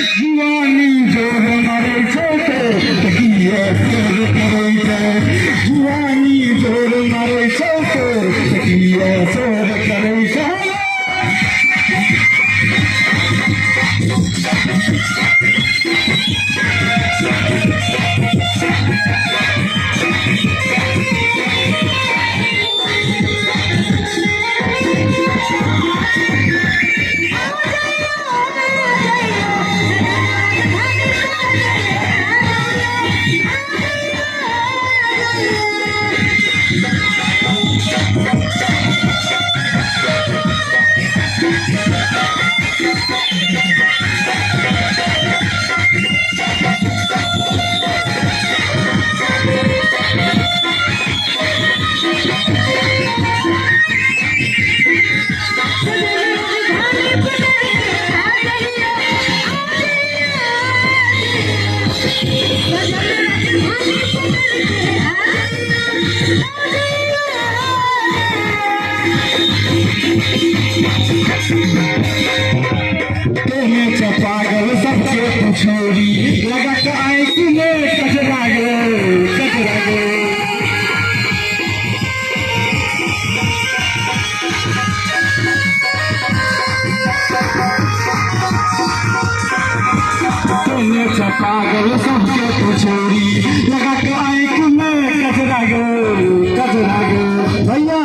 जुआनी जोर मारे छोटे तकिया जोर करे जुआनी जोर मारे छोटे तकिया जोर करे पागल सबके छोरी लगा के आए तुम्हें कचरा गए पागल सबके छोरी लगा के आए तुम्हें कचरा गए भैया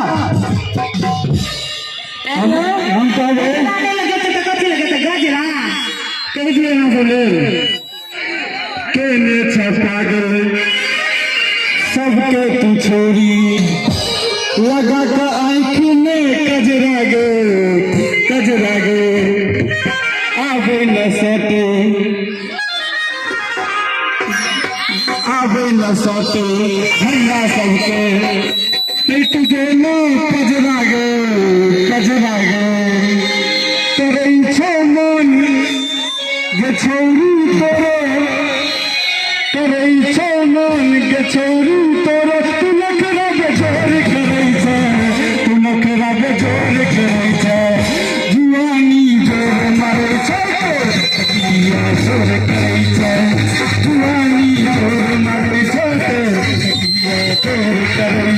हम कह रहे पागल सबके तू छोरी लगा के आँख में कजरा गए आवे न सटे भैया सबके तुझे न कजरा गए तेरे छो मन ये छोरी तेरे छो मन के छोरी तोरे तू नखरा बेजोर करे जुआनी जोर मारे तकिया जोर करे जुआनी जोर मारे तकिया जोर करे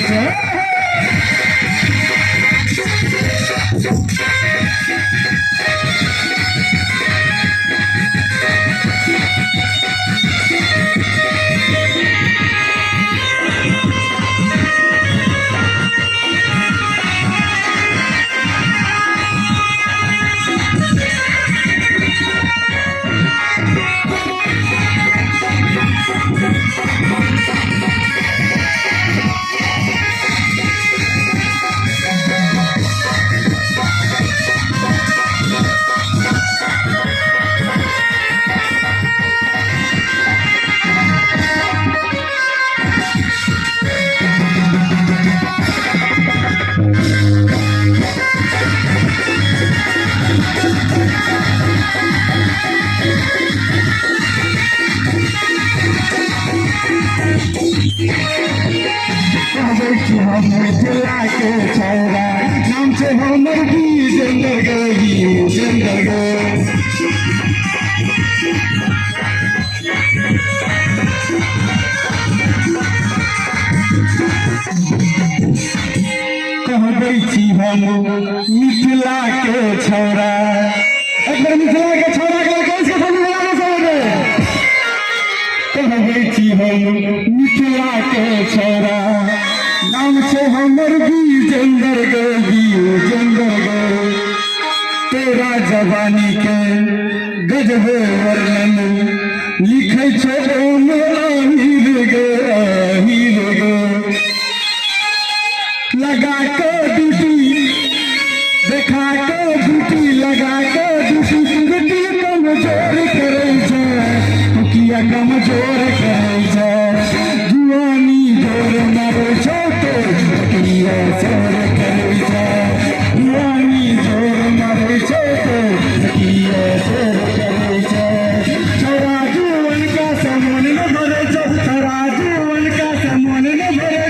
जिला के छोरा नाम से हमर भी जिंदगी कहबै छी हम मिथिला के छोरा एक बार मिथिला के छोरा के कैसे कहबै छी हम मिथिला के छोरा नाम से हमर भी जंदर गए तेरा जवानी के गजबे वर्णन लिखे छो आहिर गे लगा के ड्यूटी देखा के ड्यूटी लगा के ड्यूटी कमजोर करे किया कमजोर करे जुआनी जोर मारे छोटे तकिया जोर करे जुआनी जोर मारे छोटे तकिया जोर करे छोरा जीवन का सामान न भरे छोरा जीवन का सामान न भरे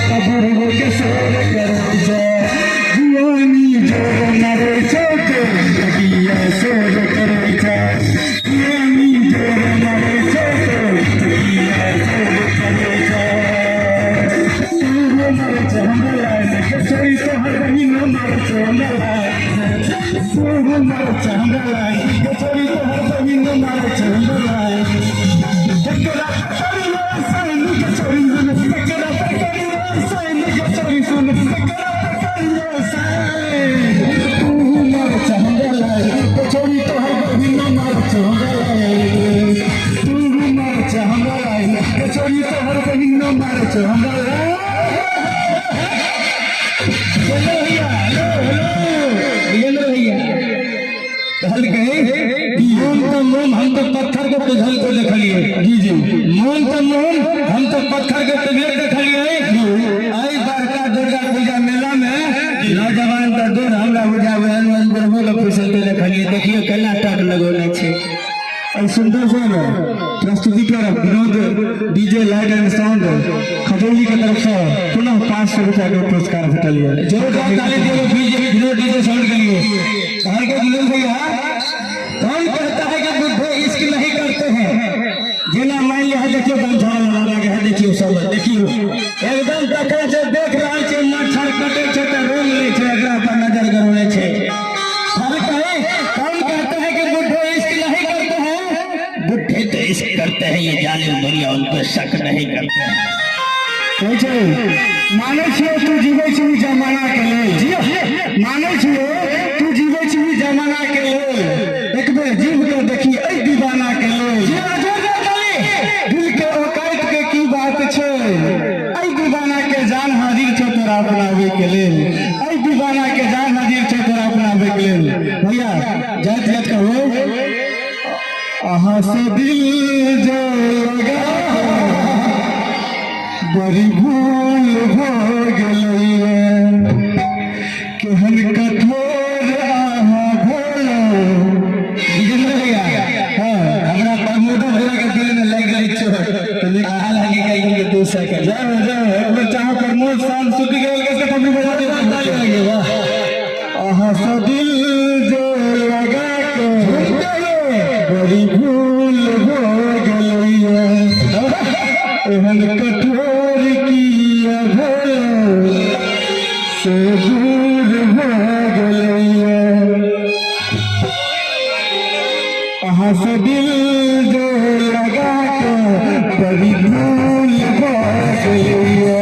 कबूरों के शोर करे जुआनी जोर मारे छोटे तकिया किया सोच करे जा यानी जोर मारे सोच किया सोच करे जा तू मर चंगला के छोरी तो हर महीना मर चंगला तू मर चंगला के छोरी तो हर महीना मर चंगला तकरा करियो सन के छोरी सुन तकरा करियो सन के छोरी सुन तकरा करियो सन तू मर चंगला के छोरी तो हर महीना मर चंगला तू मर चंगला के छोरी तो हर महीना मर चंगला कहल गए मोम तो मोम हम तो पत्थर के पिघल को देखलिए जी जी मोम तो मोम हम तो पत्थर के पिघल देखलिए आई बड़का दुर्गा पूजा मेला में नौजवान तो दूर हमरा बुझा बहन ब्रह्मो लोग फिसलते देखलिए देखिए केना टाक लगोले छे और सुंदर से ना प्रस्तुति कर Vinod DJ light and sound Khajauli की तरफ से पुनः 500 रुपया का पुरस्कार भेटलिए जरूर ताली दियो विनोद डीजे साउंड के लिए कहा के विनोद भैया कौन कहता है कि बुढ़े इश्क नहीं करते हैं जिला मान लिया देखियो गमछा लगा के देखियो सब देखियो एकदम तकरे से देख रहल छे मच्छर कटे छे त रोग ले छे एकरा पर नजर गरोले छे फर्क है कौन कहता है कि बुढ़े इश्क नहीं करते हैं बुढ़े तो इश्क करते हैं ये जालिम दुनिया उन पर शक नहीं करते हैं माने छियो तू जीवे छी जमाना के लेल जियो माने छियो तू जीवे छी जमाना के लेल एक बेर जीव के देखी ए दीवाना के लेल दिल के औकात के की बात छे ए दीवाना के जान हाजिर छे तोरा अपनावे के लेल ए दीवाना के जान हाजिर छे तोरा अपनावे के लेल भैया जात जात कहो आहा से दिल जो लगा बड़ी भूल हो गई केहन कठोर आहा भोलो हमरा प्रमोदो भैया के दिल में लग गई चोट तो आहा लगी कहीं के दूसरा के जाओ जाओ एक चाहो प्रमोद शाम सुख गए कैसे पब्लिक बजा दे ताली लगे वाह आहा सा दिल जो लगा के बड़ी भूल हो गई एहन कठोर किया भोलो से दूर हो गई आहा से दिल जो लगा के बड़ी भूल हो गई